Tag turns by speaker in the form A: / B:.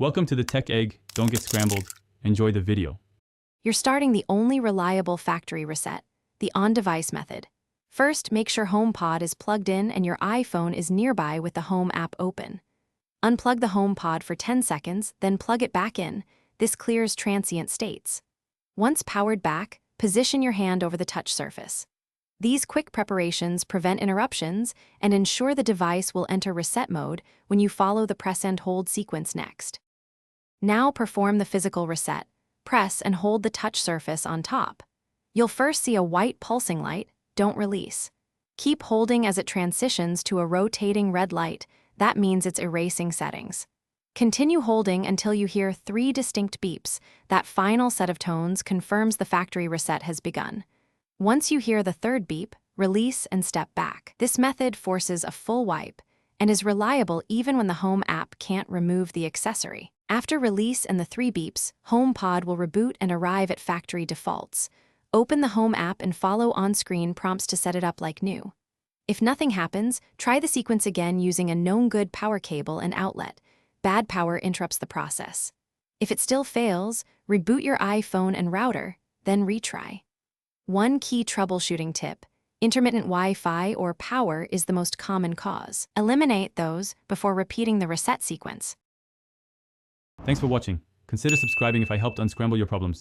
A: Welcome to the Tech Egg. Don't get scrambled. Enjoy the video.
B: You're starting the only reliable factory reset, the on-device method. First, make sure HomePod is plugged in and your iPhone is nearby with the Home app open. Unplug the HomePod for 10 seconds, then plug it back in. This clears transient states. Once powered back, position your hand over the touch surface. These quick preparations prevent interruptions and ensure the device will enter reset mode when you follow the press and hold sequence next. Now perform the physical reset. Press and hold the touch surface on top. You'll first see a white pulsing light. Don't release. Keep holding as it transitions to a rotating red light. That means it's erasing settings. Continue holding until you hear 3 distinct beeps. That final set of tones confirms the factory reset has begun. Once you hear the 3rd beep, release and step back. This method forces a full wipe and is reliable even when the Home app can't remove the accessory. After release and the 3 beeps, HomePod will reboot and arrive at factory defaults. Open the Home app and follow on-screen prompts to set it up like new. If nothing happens, try the sequence again using a known good power cable and outlet. Bad power interrupts the process. If it still fails, reboot your iPhone and router, then retry. One key troubleshooting tip: intermittent Wi-Fi or power is the most common cause. Eliminate those before repeating the reset sequence.
A: Thanks for watching. Consider subscribing if I helped unscramble your problems.